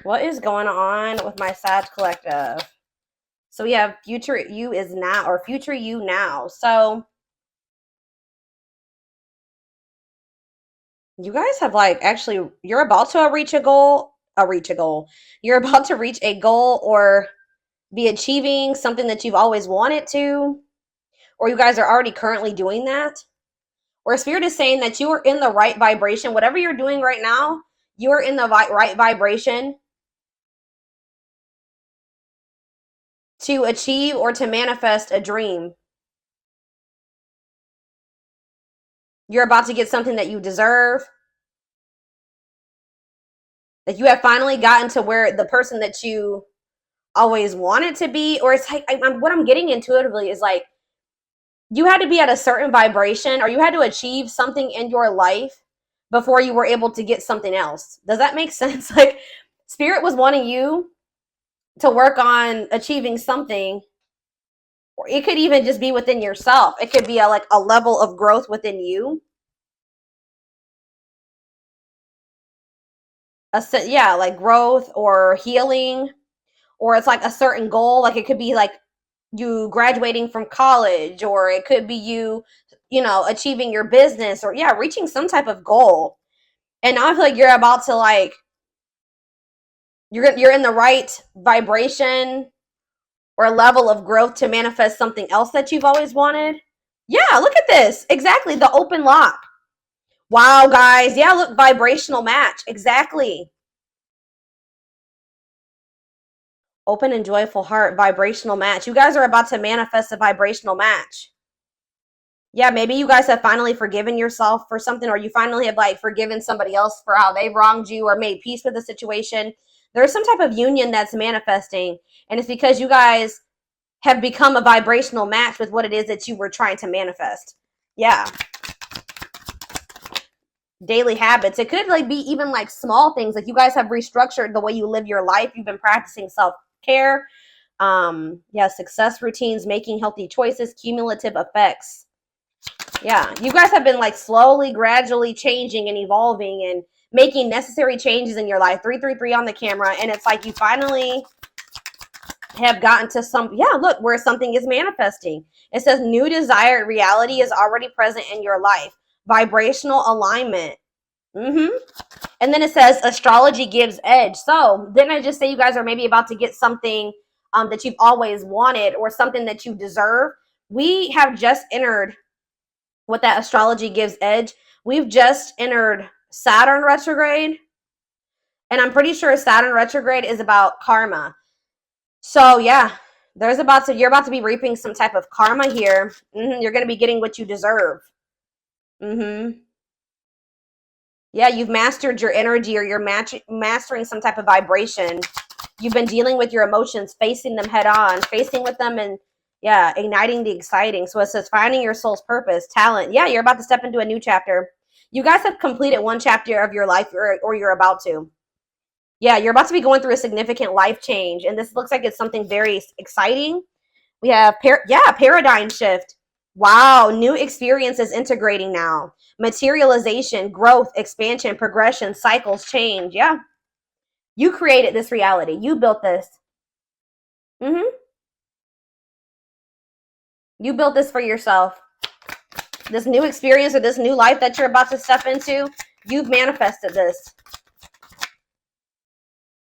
What is going on with my Sag collective? So we have future you is now, or future you now. So you guys have like actually, you're about to reach a goal, You're about to reach a goal or be achieving something that you've always wanted to, or you guys are already currently doing that. Or Spirit is saying that you are in the right vibration. Whatever you're doing right now, you are in the right vibration to achieve or to manifest a dream. You're about to get something that you deserve. Like you have finally gotten to where the person that you always wanted to be, or it's like what I'm getting intuitively is like you had to be at a certain vibration, or you had to achieve something in your life before you were able to get something else. Does that make sense? Like Spirit was wanting you to work on achieving something, or it could even just be within yourself. It could be like a level of growth within you. Yeah, like growth or healing, or it's like a certain goal. Like it could be like you graduating from college, or it could be you know, achieving your business, or yeah, reaching some type of goal. And now I feel like you're about to like you're in the right vibration or level of growth to manifest something else that you've always wanted. Yeah, look at this. Exactly, the open lock. Wow, guys. Yeah, look, vibrational match. Exactly. Open and joyful heart, vibrational match. You guys are about to manifest a vibrational match. Yeah, maybe you guys have finally forgiven yourself for something, or you finally have like forgiven somebody else for how they wronged you or made peace with the situation. There's some type of union that's manifesting, and it's because you guys have become a vibrational match with what it is that you were trying to manifest. Yeah. Daily habits. It could like be even like small things. Like you guys have restructured the way you live your life. You've been practicing self-care. Yeah, success routines, making healthy choices, cumulative effects. Yeah, you guys have been like slowly, gradually changing and evolving and making necessary changes in your life. 333 on the camera, and it's like you finally have gotten to some, yeah, look, where something is manifesting. It says new desired reality is already present in your life. Vibrational alignment. And then it says astrology gives edge. So didn't I just say you guys are maybe about to get something that you've always wanted, or something that you deserve? We have just entered what that astrology gives edge. We've just entered Saturn retrograde, and I'm pretty sure Saturn retrograde is about karma. So yeah, you're about to be reaping some type of karma here. You're going to be getting what you deserve. Yeah, you've mastered your energy, or you're mastering some type of vibration. You've been dealing with your emotions, facing them head on, facing with them, and yeah, igniting the exciting. So it says finding your soul's purpose, talent. Yeah, you're about to step into a new chapter. You guys have completed one chapter of your life, or you're about to. Yeah, you're about to be going through a significant life change, and this looks like it's something very exciting. We have paradigm shift. Wow, new experiences integrating now. Materialization, growth, expansion, progression, cycles, change. Yeah. You created this reality. You built this. You built this for yourself. This new experience, or this new life that you're about to step into, you've manifested this.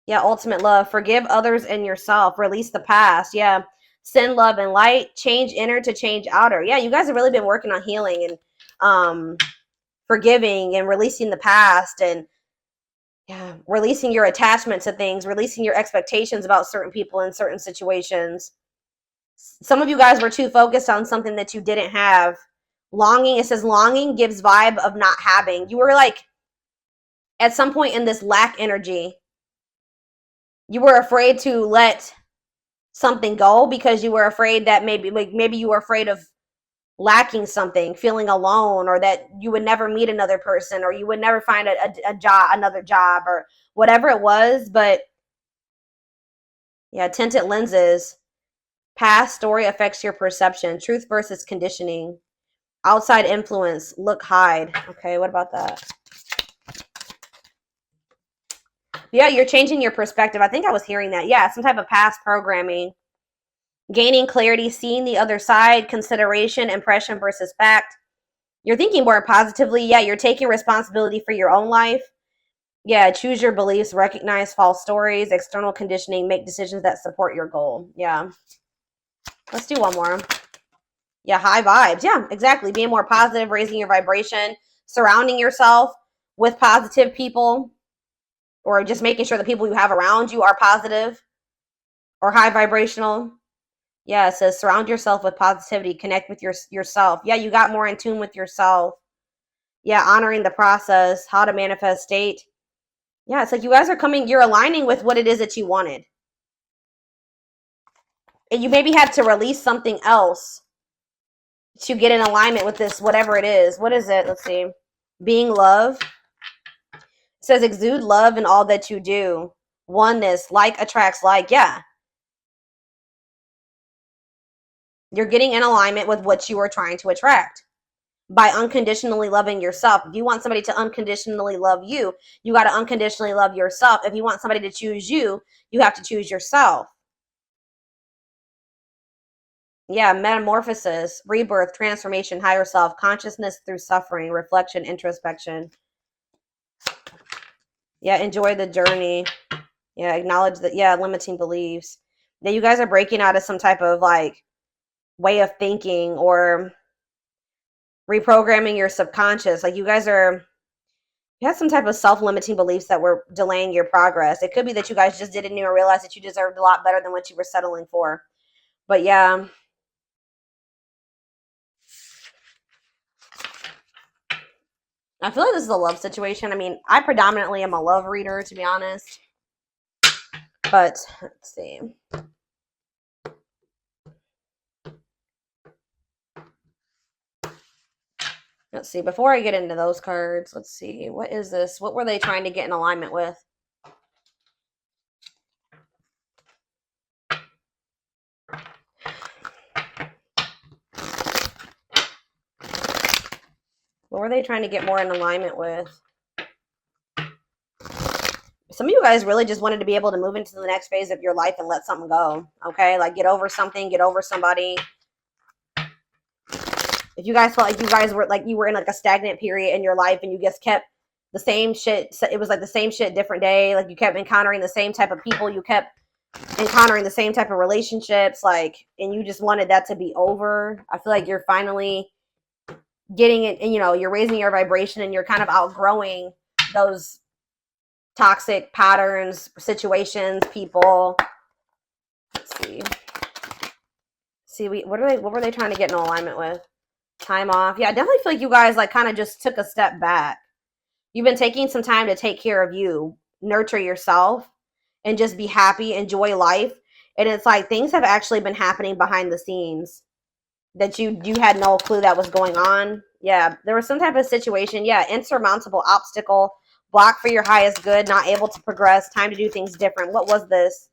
Yeah, ultimate love. Forgive others and yourself. Release the past. Yeah. Send love and light. Change inner to change outer. Yeah, you guys have really been working on healing and forgiving and releasing the past, and yeah, releasing your attachment to things, releasing your expectations about certain people in certain situations. Some of you guys were too focused on something that you didn't have. Longing, it says longing gives vibe of not having. You were like at some point in this lack energy. You were afraid to let something go because you were afraid that maybe you were afraid of lacking something, feeling alone, or that you would never meet another person, or you would never find a job, another job, or whatever it was. But yeah, tinted lenses. Past story affects your perception. Truth versus conditioning. Outside influence. Look, hide. Okay, what about that? Yeah, you're changing your perspective. I think I was hearing that. Yeah, some type of past programming. Gaining clarity, seeing the other side, consideration, impression versus fact. You're thinking more positively. Yeah, you're taking responsibility for your own life. Yeah, choose your beliefs, recognize false stories, external conditioning, make decisions that support your goal. Yeah. Let's do one more. Yeah, high vibes. Yeah, exactly. Being more positive, raising your vibration, surrounding yourself with positive people, or just making sure the people you have around you are positive or high vibrational. Yeah, it says surround yourself with positivity, connect with yourself. Yeah, you got more in tune with yourself. Yeah, honoring the process, how to manifest state. Yeah, it's like you guys are coming, you're aligning with what it is that you wanted. And you maybe had to release something else to get in alignment with this, whatever it is. What is it? Let's see. Being love. It says exude love in all that you do. Oneness, like attracts like. Yeah. You're getting in alignment with what you are trying to attract by unconditionally loving yourself. If you want somebody to unconditionally love you, you got to unconditionally love yourself. If you want somebody to choose you, you have to choose yourself. Yeah, metamorphosis, rebirth, transformation, higher self, consciousness through suffering, reflection, introspection. Yeah, enjoy the journey. Yeah, acknowledge that. Yeah, limiting beliefs. Yeah, you guys are breaking out of some type of like way of thinking or reprogramming your subconscious. Like you guys are, you had some type of self-limiting beliefs that were delaying your progress. It could be that you guys just didn't even realize that you deserved a lot better than what you were settling for. But yeah. I feel like this is a love situation. I mean, I predominantly am a love reader, to be honest. But let's see. Let's see. Before I get into those cards, let's see. What is this? What were they trying to get in alignment with? What were they trying to get more in alignment with? Some of you guys really just wanted to be able to move into the next phase of your life and let something go. Okay? Like get over something, get over somebody. If you guys felt like you guys were like you were in like a stagnant period in your life and you just kept the same shit, it was like the same shit different day, like you kept encountering the same type of people, you kept encountering the same type of relationships, like, and you just wanted that to be over. I feel like you're finally getting it, and you know, you're raising your vibration and you're kind of outgrowing those toxic patterns, situations, people. Let's see, what were they trying to get in alignment with? Time off. Yeah, I definitely feel like you guys like kind of just took a step back. You've been taking some time to take care of you, nurture yourself, and just be happy, enjoy life. And it's like things have actually been happening behind the scenes that you had no clue that was going on. Yeah, there was some type of situation. Yeah, insurmountable obstacle, block for your highest good, not able to progress, time to do things different. What was this?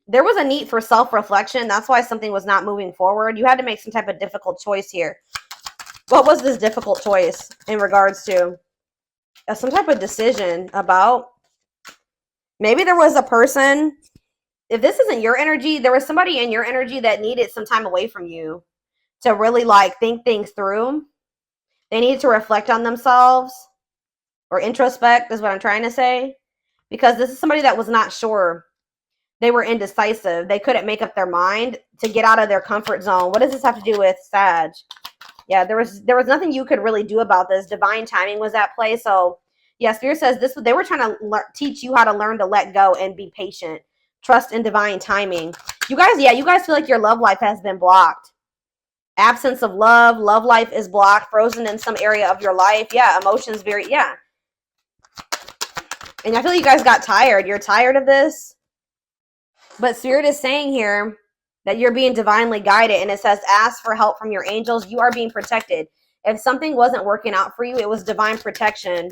There was a need for self-reflection. That's why something was not moving forward. You had to make some type of difficult choice here. What was this difficult choice in regards to? Some type of decision about, maybe there was a person, if this isn't your energy, there was somebody in your energy that needed some time away from you to really like think things through. They needed to reflect on themselves or introspect is what I'm trying to say, because this is somebody that was not sure. They were indecisive. They couldn't make up their mind to get out of their comfort zone. What does this have to do with Sag? Yeah, there was nothing you could really do about this. Divine timing was at play. So, yeah, Spirit says this. They were trying to teach you how to learn to let go and be patient. Trust in divine timing. You guys, yeah, you guys feel like your love life has been blocked. Absence of love. Love life is blocked. Frozen in some area of your life. Yeah, emotions very, yeah. And I feel like you guys got tired. You're tired of this. But Spirit is saying here that you're being divinely guided, and it says ask for help from your angels. You are being protected. If something wasn't working out for you, it was divine protection.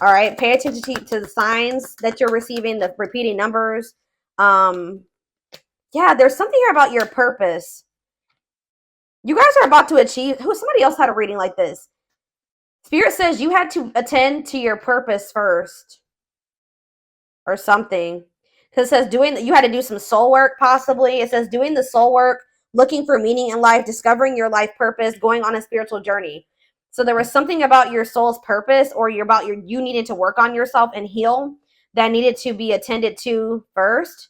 All right, pay attention to the signs that you're receiving, the repeating numbers. Yeah, there's something here about your purpose. You guys are about to achieve. Somebody else had a reading like this. Spirit says you had to attend to your purpose first or something. Because it says you had to do some soul work, possibly. It says doing the soul work, looking for meaning in life, discovering your life purpose, going on a spiritual journey. So there was something about your soul's purpose, or you needed to work on yourself and heal, that needed to be attended to first.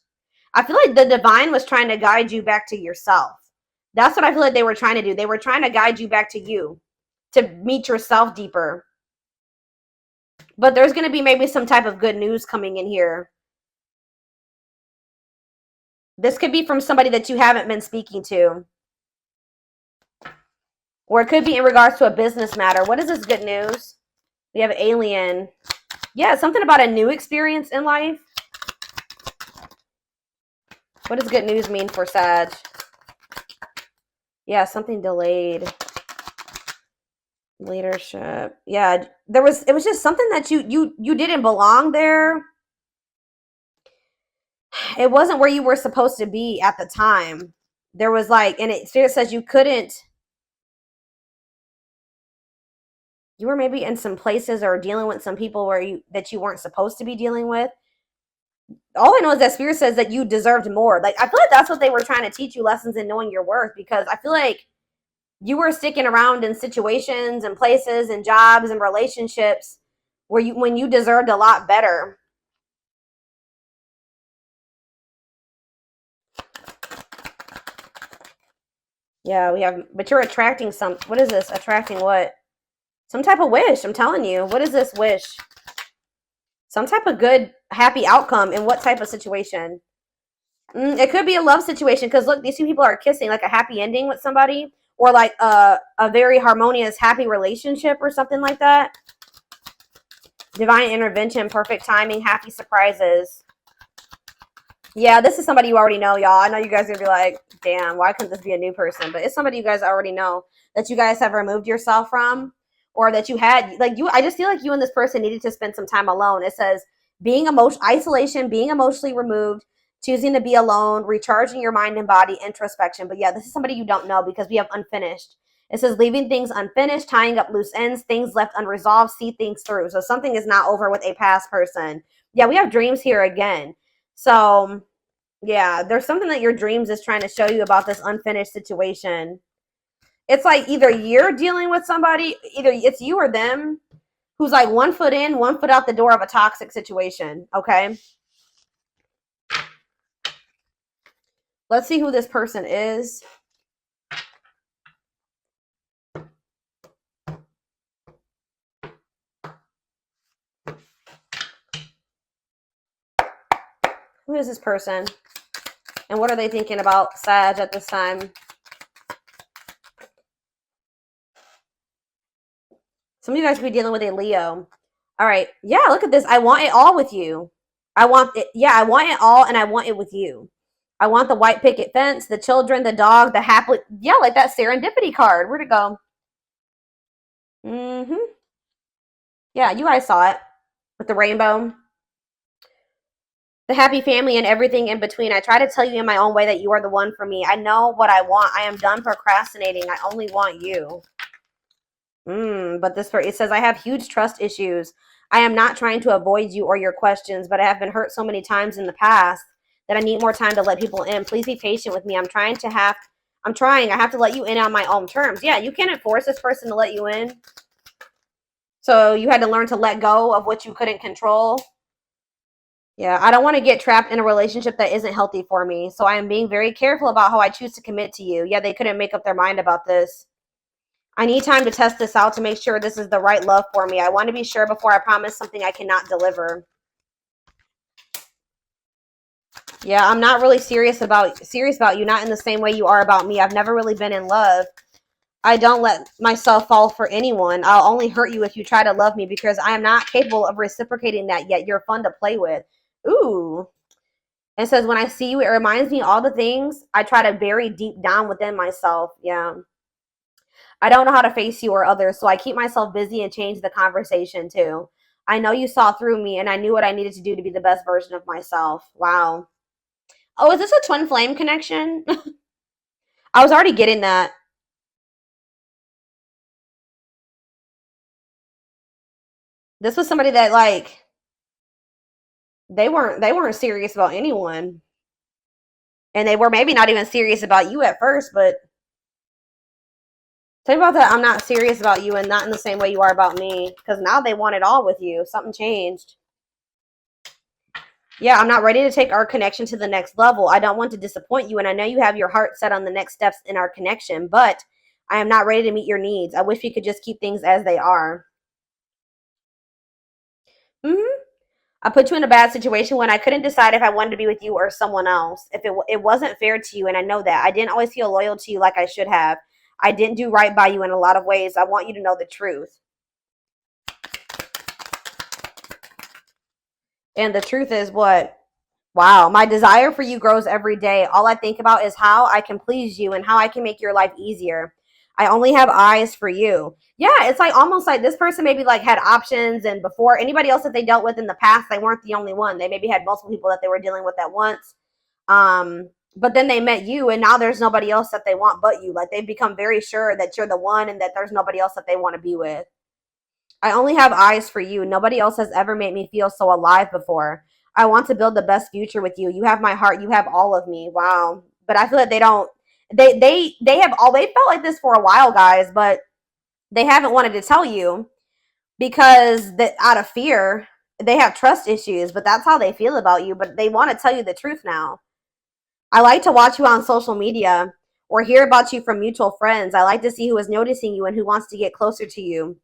I feel like the divine was trying to guide you back to yourself. That's what I feel like they were trying to do. They were trying to guide you back to you, to meet yourself deeper. But there's going to be maybe some type of good news coming in here. This could be from somebody that you haven't been speaking to. Or it could be in regards to a business matter. What is this good news? We have alien. Yeah, something about a new experience in life. What does good news mean for Sag? Yeah, something delayed. Leadership. Yeah, it was just something that you didn't belong there. It wasn't where you were supposed to be at the time. There was like, and it says you couldn't, you were maybe in some places or dealing with some people that you weren't supposed to be dealing with. All I know is that Spirit says that you deserved more. Like, I feel like that's what they were trying to teach you, lessons in knowing your worth, because I feel like you were sticking around in situations and places and jobs and relationships when you deserved a lot better. Yeah, but you're attracting what is this? Attracting what? Some type of wish, I'm telling you. What is this wish? Some type of good, happy outcome in what type of situation? It could be a love situation, because look, these two people are kissing, like a happy ending with somebody, or like a very harmonious, happy relationship or something like that. Divine intervention, perfect timing, happy surprises. Yeah, this is somebody you already know, y'all. I know you guys are going to be like, damn, why couldn't this be a new person? But it's somebody you guys already know, that you guys have removed yourself from, or that you had, like, I just feel like you and this person needed to spend some time alone. It says isolation, being emotionally removed, choosing to be alone, recharging your mind and body, introspection. But yeah, this is somebody you don't know, because we have unfinished. It says leaving things unfinished, tying up loose ends, things left unresolved, see things through. So something is not over with a past person. Yeah, we have dreams here again. So yeah, there's something that your dreams is trying to show you about this unfinished situation. It's like either you're dealing with somebody, either it's you or them, who's like 1 foot in, 1 foot out the door of a toxic situation. Okay. Let's see who this person is. Who is this person? And what are they thinking about Sag at this time? Some of you guys could be dealing with a Leo. All right. Yeah, look at this. I want it all with you. I want it. Yeah, I want it all, and I want it with you. I want the white picket fence, the children, the dog, the happily. Yeah, like that serendipity card. Where'd it go? Mm-hmm. Yeah, you guys saw it with the rainbow. The happy family and everything in between. I try to tell you in my own way that you are the one for me. I know what I want. I am done procrastinating. I only want you. But it says, I have huge trust issues. I am not trying to avoid you or your questions, but I have been hurt so many times in the past that I need more time to let people in. Please be patient with me. I'm trying. I have to let you in on my own terms. Yeah, you can't force this person to let you in. So you had to learn to let go of what you couldn't control. Yeah, I don't want to get trapped in a relationship that isn't healthy for me. So I am being very careful about how I choose to commit to you. Yeah, they couldn't make up their mind about this. I need time to test this out to make sure this is the right love for me. I want to be sure before I promise something I cannot deliver. Yeah, I'm not really serious about you, not in the same way you are about me. I've never really been in love. I don't let myself fall for anyone. I'll only hurt you if you try to love me, because I am not capable of reciprocating that yet. You're fun to play with. Ooh. It says, when I see you, it reminds me all the things I try to bury deep down within myself. Yeah. I don't know how to face you or others, so I keep myself busy and change the conversation too. I know you saw through me, and I knew what I needed to do to be the best version of myself. Wow. Oh, is this a twin flame connection? I was already getting that. This was somebody that like they weren't serious about anyone. And they were maybe not even serious about you at first, but think about that. I'm not serious about you and not in the same way you are about me. Because now they want it all with you. Something changed. Yeah, I'm not ready to take our connection to the next level. I don't want to disappoint you. And I know you have your heart set on the next steps in our connection, but I am not ready to meet your needs. I wish we could just keep things as they are. Mm-hmm. I put you in a bad situation when I couldn't decide if I wanted to be with you or someone else. If it wasn't fair to you, and I know that. I didn't always feel loyal to you like I should have. I didn't do right by you in a lot of ways. I want you to know the truth. And the truth is what? Wow, my desire for you grows every day. All I think about is how I can please you and how I can make your life easier. I only have eyes for you. Yeah, it's like almost like this person maybe like had options, and before anybody else that they dealt with in the past, they weren't the only one. They maybe had multiple people that they were dealing with at once. But then they met you, and now there's nobody else that they want but you. Like they've become very sure that you're the one and that there's nobody else that they want to be with. I only have eyes for you. Nobody else has ever made me feel so alive before. I want to build the best future with you. You have my heart. You have all of me. Wow. But I feel like they don't. They have all. They felt like this for a while, guys, but they haven't wanted to tell you because that out of fear they have trust issues. But that's how they feel about you. But they want to tell you the truth now. I like to watch you on social media or hear about you from mutual friends. I like to see who is noticing you and who wants to get closer to you.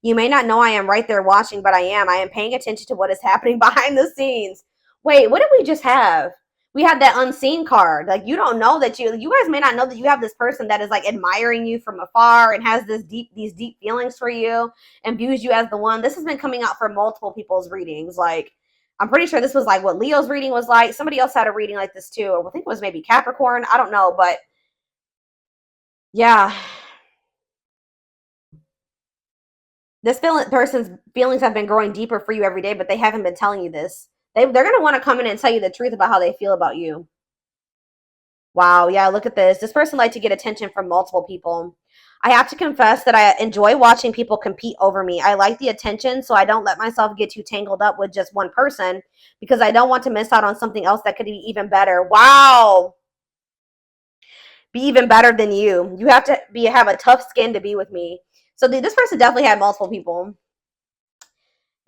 You may not know I am right there watching, but I am. I am paying attention to what is happening behind the scenes. Wait, what did we just have? We had that unseen card. Like you don't know that you guys may not know that you have this person that is like admiring you from afar and has these deep feelings for you and views you as the one. This has been coming out for multiple people's readings. Like I'm pretty sure this was like what Leo's reading was like. Somebody else had a reading like this too. I think it was maybe Capricorn. I don't know, but yeah, this person's feelings have been growing deeper for you every day, but they haven't been telling you this. They're going to want to come in and tell you the truth about how they feel about you. Wow, yeah, look at this. This person likes to get attention from multiple people. I have to confess that I enjoy watching people compete over me. I like the attention, so I don't let myself get too tangled up with just one person because I don't want to miss out on something else that could be even better. Wow. Be even better than you. You have to have a tough skin to be with me. So this person definitely had multiple people.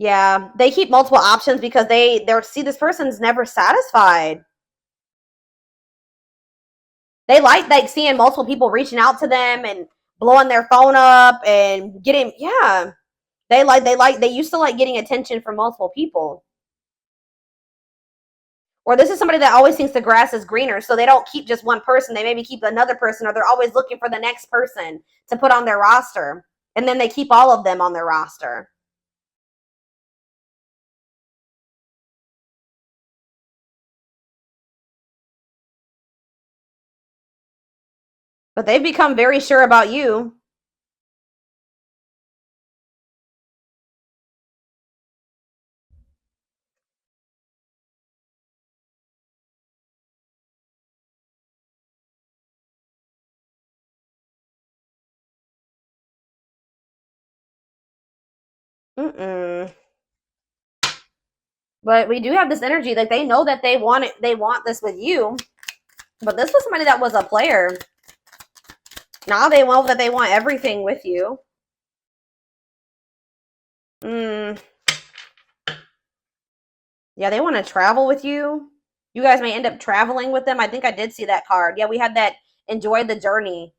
Yeah, they keep multiple options because they're see this person's never satisfied. They like seeing multiple people reaching out to them and blowing their phone up and getting yeah. They used to like getting attention from multiple people. Or this is somebody that always thinks the grass is greener, so they don't keep just one person. They maybe keep another person, or they're always looking for the next person to put on their roster. And then they keep all of them on their roster. But they've become very sure about you. Mm-mm. But we do have this energy. Like they know that they want it, they want this with you. But this was somebody that was a player. Now they know that they want everything with you. Mm, yeah, they want to travel with you. You guys may end up traveling with them. I think I did see that card. Yeah, we had that enjoy the journey.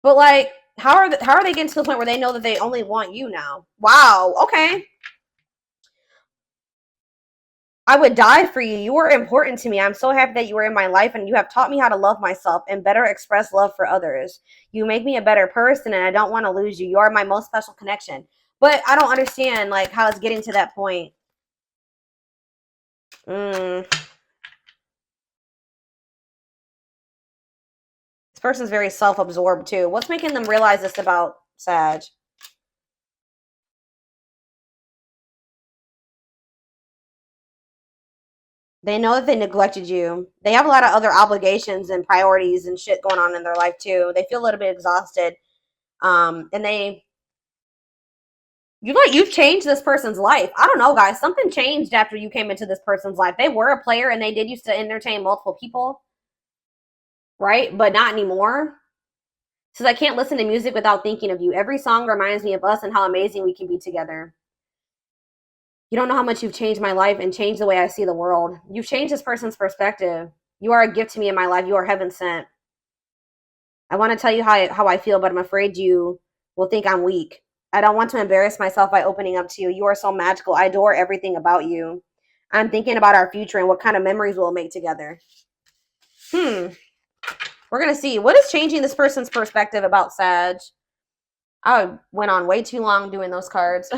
But like, how are they getting to the point where they know that they only want you now? Wow. Okay. I would die for you. You were important to me. I'm so happy that you were in my life and you have taught me how to love myself and better express love for others. You make me a better person and I don't want to lose you. You are my most special connection. But I don't understand like how it's getting to that point. Mm. This person's very self-absorbed too. What's making them realize this about Sag? They know that they neglected you. They have a lot of other obligations and priorities and shit going on in their life too. They feel a little bit exhausted. And You've changed this person's life. I don't know, guys. Something changed after you came into this person's life. They were a player and they did used to entertain multiple people, right? But not anymore. Says, I can't listen to music without thinking of you. Every song reminds me of us and how amazing we can be together. You don't know how much you've changed my life and changed the way I see the world. You've changed this person's perspective. You are a gift to me in my life. You are heaven sent. I want to tell you how I feel, but I'm afraid you will think I'm weak. I don't want to embarrass myself by opening up to you. You are so magical. I adore everything about you. I'm thinking about our future and what kind of memories we'll make together. We're going to see. What is changing this person's perspective about Sag? I went on way too long doing those cards.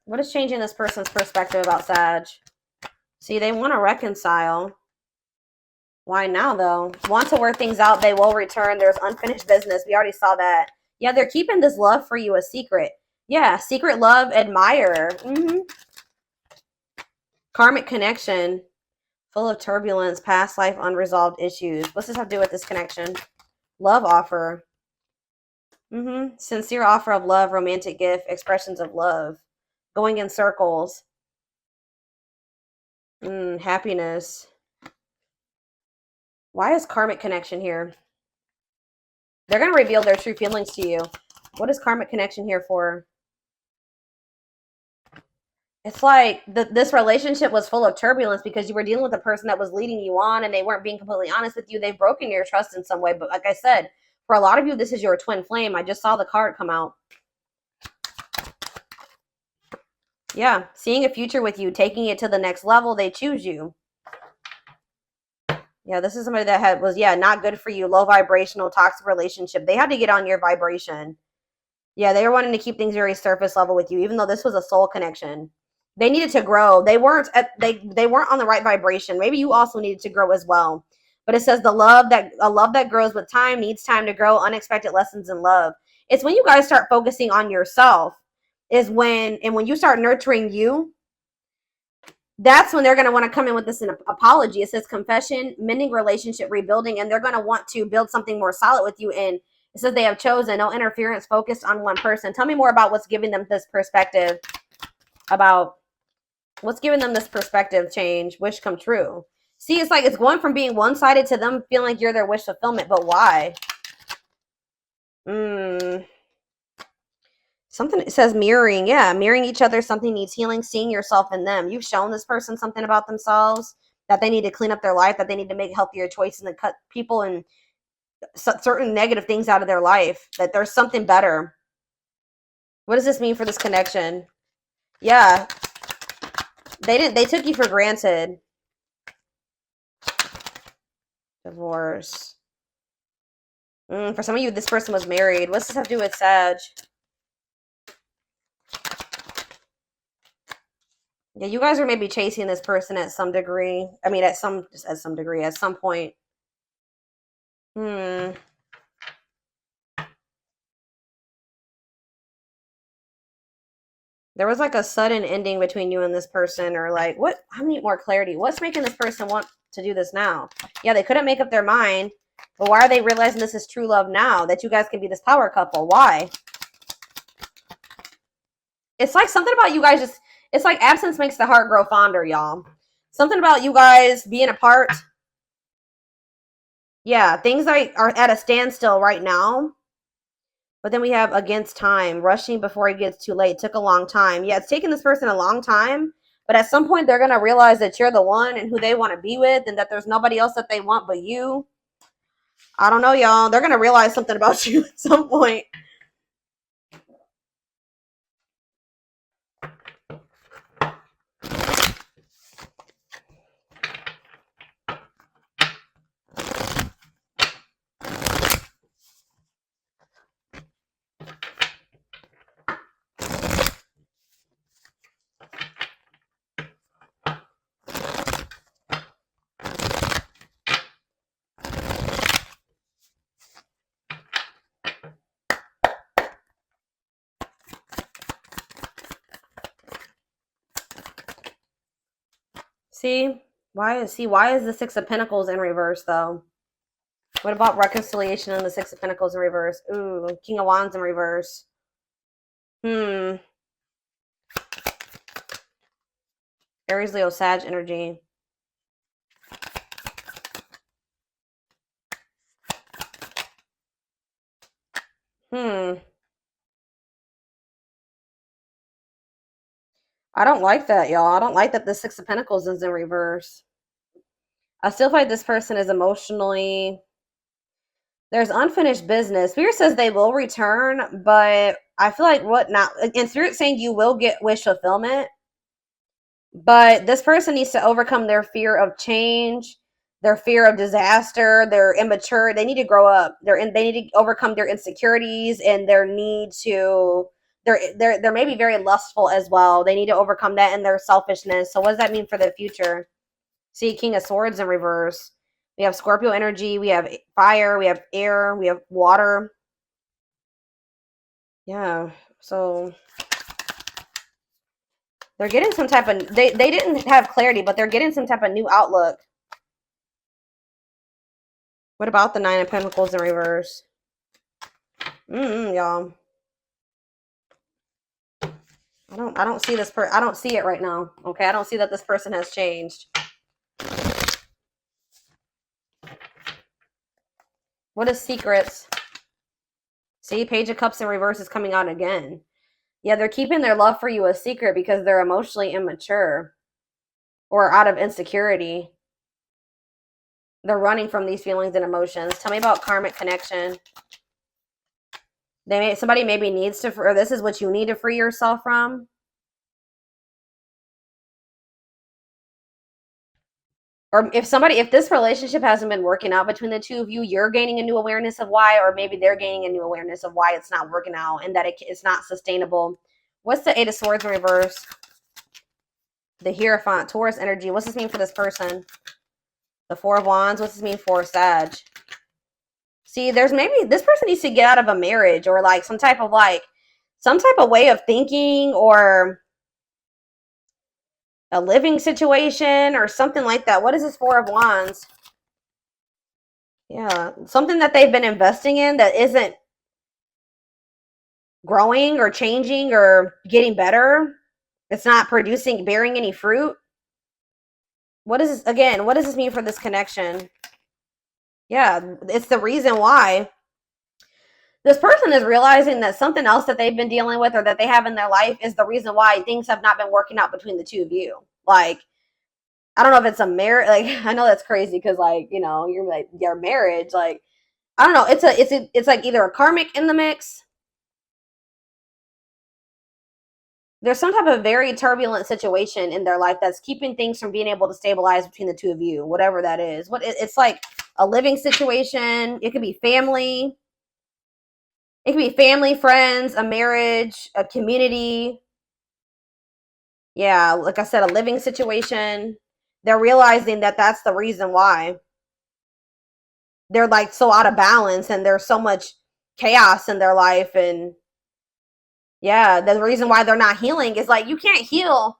What is changing this person's perspective about Sag? See, they want to reconcile. Why now, though? Want to work things out. They will return. There's unfinished business. We already saw that. Yeah, they're keeping this love for you a secret. Yeah, secret love, admirer. Karmic connection. Full of turbulence, past life, unresolved issues. What's this have to do with this connection? Love offer. Sincere offer of love, romantic gift, expressions of love. Going in circles. Happiness. Why is karmic connection here? They're going to reveal their true feelings to you. What is karmic connection here for? It's like this relationship was full of turbulence because you were dealing with a person that was leading you on and they weren't being completely honest with you. They've broken your trust in some way. But like I said, for a lot of you, this is your twin flame. I just saw the card come out. Yeah, seeing a future with you, taking it to the next level. They choose you. Yeah, this is somebody that was not good for you. Low vibrational, toxic relationship. They had to get on your vibration. Yeah, they were wanting to keep things very surface level with you, even though this was a soul connection. They needed to grow. They weren't they weren't on the right vibration. Maybe you also needed to grow as well. But it says a love that grows with time needs time to grow. Unexpected lessons in love. It's when you guys start focusing on yourself when you start nurturing you, that's when they're going to want to come in with this apology. It says confession, mending relationship, rebuilding, and they're going to want to build something more solid with you. And it says they have chosen no interference, focused on one person. Tell me more about what's giving them this perspective, about what's giving them this perspective change, wish come true. See, it's like it's going from being one-sided to them feeling like you're their wish fulfillment, but why? Something, it says mirroring. Yeah, mirroring each other. Something needs healing. Seeing yourself in them. You've shown this person something about themselves, that they need to clean up their life, that they need to make healthier choices and cut people and certain negative things out of their life, that there's something better. What does this mean for this connection? Yeah. They took you for granted. Divorce. For some of you, this person was married. What's this have to do with Sag? Yeah, you guys are maybe chasing this person at some degree. I mean, at some degree, at some point. There was like a sudden ending between you and this person, or like, what? I need more clarity. What's making this person want to do this now? Yeah, they couldn't make up their mind, but why are they realizing this is true love now? That you guys can be this power couple? Why? It's like something about you guys just, it's like absence makes the heart grow fonder, y'all. Something about you guys being apart. Yeah, things are at a standstill right now. But then we have against time, rushing before it gets too late. Took a long time. Yeah, it's taken this person a long time. But at some point, they're going to realize that you're the one and who they want to be with, and that there's nobody else that they want but you. I don't know, y'all. They're going to realize something about you at some point. why is the Six of Pentacles in reverse though? What about reconciliation and the Six of Pentacles in reverse? Ooh, King of Wands in reverse. Aries, Leo, Sag energy. I don't like that, y'all. I don't like that the Six of Pentacles is in reverse. I still feel like this person is emotionally... There's unfinished business. Spirit says they will return, but I feel like what now? And Spirit saying you will get wish fulfillment, but this person needs to overcome their fear of change, their fear of disaster. They're immature. They need to grow up. They need to overcome their insecurities and their need to... They're maybe very lustful as well. They need to overcome that and their selfishness. So what does that mean for the future? See, King of Swords in reverse. We have Scorpio energy. We have fire. We have air. We have water. Yeah. So they're getting some type of... They didn't have clarity, but they're getting some type of new outlook. What about the Nine of Pentacles in reverse? Y'all. I don't see this I don't see it right now. Okay, I don't see that this person has changed. What is secrets? See, Page of Cups in reverse is coming out again. Yeah, they're keeping their love for you a secret because they're emotionally immature or out of insecurity. They're running from these feelings and emotions. Tell me about karmic connection. Somebody maybe needs to, or this is what you need to free yourself from. Or if this relationship hasn't been working out between the two of you, you're gaining a new awareness of why, or maybe they're gaining a new awareness of why it's not working out and that it's not sustainable. What's the Eight of Swords in reverse? The Hierophant, Taurus energy. What's this mean for this person? The Four of Wands. What's this mean for Sag? See, there's maybe this person needs to get out of a marriage or like some type of way of thinking or a living situation or something like that. What is this Four of Wands? Yeah, something that they've been investing in that isn't growing or changing or getting better. It's not bearing any fruit. What is this, again, what does this mean for this connection? Yeah, it's the reason why this person is realizing that something else that they've been dealing with or that they have in their life is the reason why things have not been working out between the two of you. Like, I don't know if it's a marriage. Like, I know that's crazy because, like, you know, you're like your marriage. Like, I don't know. It's like either a karmic in the mix. There's some type of very turbulent situation in their life that's keeping things from being able to stabilize between the two of you, whatever that is. It's like a living situation. It could be family. It could be family, friends, a marriage, a community. Yeah, like I said, a living situation. They're realizing that that's the reason why they're like so out of balance and there's so much chaos in their life. And yeah, the reason why they're not healing is like you can't heal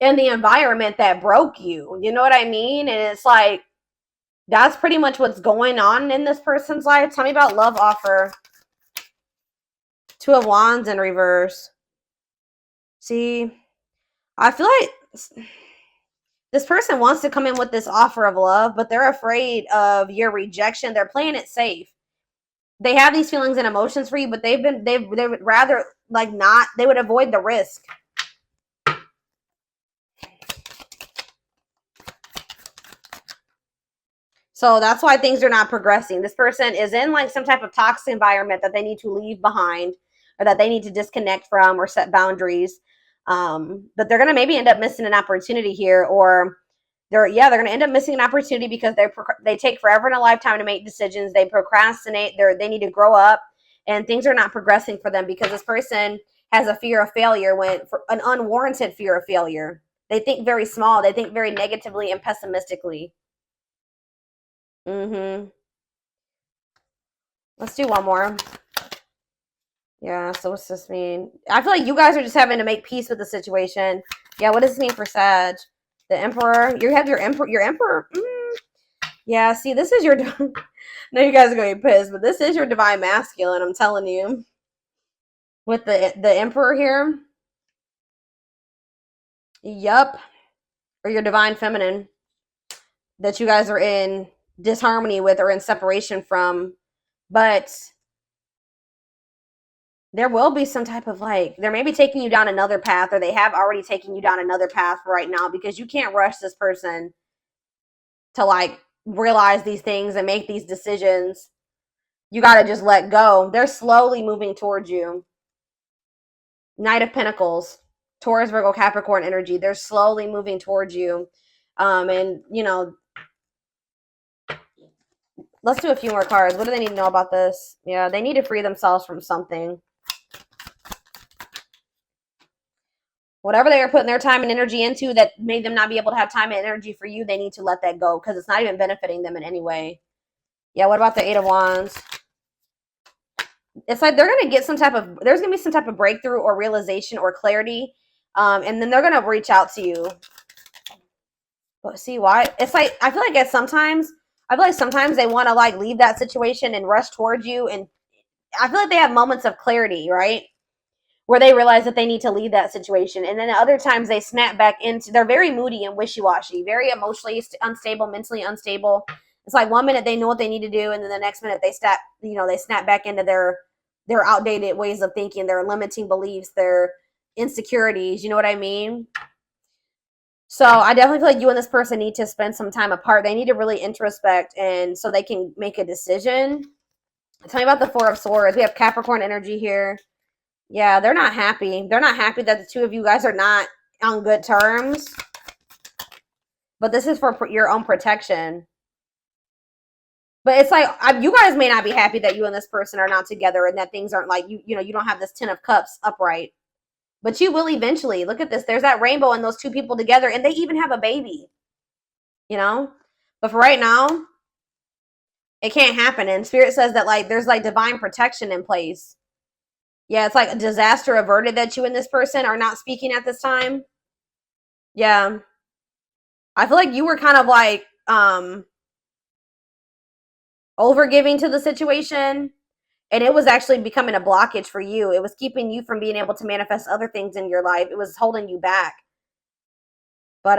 in the environment that broke you. You know what I mean? And it's like that's pretty much what's going on in this person's life. Tell me about love offer. Two of Wands in reverse. See, I feel like this person wants to come in with this offer of love, but they're afraid of your rejection. They're playing it safe. They have these feelings and emotions for you, but they would rather like not, they would avoid the risk. So that's why things are not progressing. This person is in like some type of toxic environment that they need to leave behind or that they need to disconnect from or set boundaries. But they're going to maybe end up missing an opportunity here, or they're going to end up missing an opportunity because they take forever in a lifetime to make decisions. They procrastinate. They need to grow up, and things are not progressing for them because this person has a fear of failure, an unwarranted fear of failure. They think very small. They think very negatively and pessimistically. Let's do one more. Yeah, so what's this mean? I feel like you guys are just having to make peace with the situation. Yeah, what does this mean for Sag? The Emperor. You have your Emperor. Your Emperor. Yeah, see, this is your... No, you guys are going to be pissed, but this is your divine masculine, I'm telling you. With the Emperor here. Yup. Or your divine feminine. That you guys are in disharmony with or in separation from. But there will be some type of like, they're maybe taking you down another path, or they have already taken you down another path right now, because you can't rush this person to like realize these things and make these decisions. You got to just let go. They're slowly moving towards you. Knight of Pentacles, Taurus, Virgo, Capricorn energy. They're slowly moving towards you. And, you know, let's do a few more cards. What do they need to know about this? Yeah, they need to free themselves from something. Whatever they are putting their time and energy into that made them not be able to have time and energy for you, they need to let that go, because it's not even benefiting them in any way. Yeah, what about the Eight of Wands? It's like they're going to get some type of, there's going to be some type of breakthrough or realization or clarity. And then they're going to reach out to you. But see why? It's like, I feel like sometimes they want to like leave that situation and rush towards you. And I feel like they have moments of clarity, right? Where they realize that they need to leave that situation. And then other times they snap back into, they're very moody and wishy-washy, very emotionally unstable, mentally unstable. It's like 1 minute they know what they need to do, and then the next minute they snap back into their outdated ways of thinking, their limiting beliefs, their insecurities. You know what I mean? So I definitely feel like you and this person need to spend some time apart. They need to really introspect, and so they can make a decision. Tell me about the Four of Swords. We have Capricorn energy here. Yeah, they're not happy. They're not happy that the two of you guys are not on good terms. But this is for your own protection. But it's like, you guys may not be happy that you and this person are not together, and that things aren't like, you don't have this 10 of Cups upright. But you will eventually. Look at this. There's that rainbow and those two people together, and they even have a baby. You know? But for right now, it can't happen. And Spirit says that like there's like divine protection in place. Yeah, it's like a disaster averted that you and this person are not speaking at this time. Yeah. I feel like you were kind of like overgiving to the situation, and it was actually becoming a blockage for you. It was keeping you from being able to manifest other things in your life. It was holding you back. But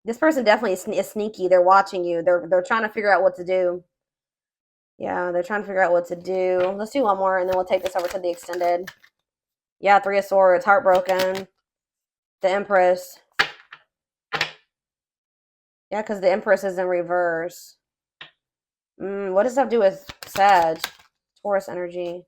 this person definitely is sneaky. They're watching you. They're trying to figure out what to do. Yeah, they're trying to figure out what to do. Let's do one more, and then we'll take this over to the extended. Yeah, Three of Swords, heartbroken. The Empress. Yeah, because the Empress is in reverse. What does that have to do with Sag? Taurus energy.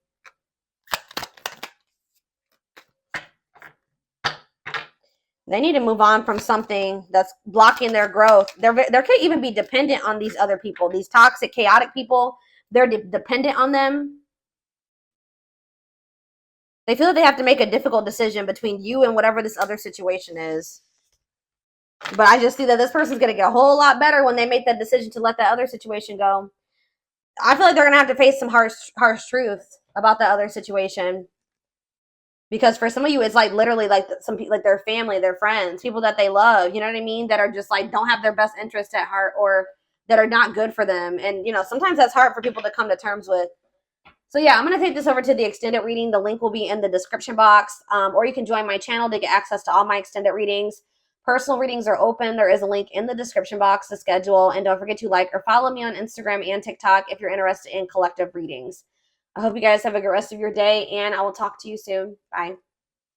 They need to move on from something that's blocking their growth. They can't even be dependent on these other people. These toxic, chaotic people, they're dependent on them. They feel that they have to make a difficult decision between you and whatever this other situation is. But I just see that this person's going to get a whole lot better when they make that decision to let that other situation go. I feel like they're going to have to face some harsh truths about that other situation. Because for some of you, it's like literally like some people, like their family, their friends, people that they love, you know what I mean? That are just like, don't have their best interest at heart, or that are not good for them. And, sometimes that's hard for people to come to terms with. So yeah, I'm going to take this over to the extended reading. The link will be in the description box, or you can join my channel to get access to all my extended readings. Personal readings are open. There is a link in the description box to schedule. And don't forget to like or follow me on Instagram and TikTok if you're interested in collective readings. I hope you guys have a good rest of your day, and I will talk to you soon. Bye.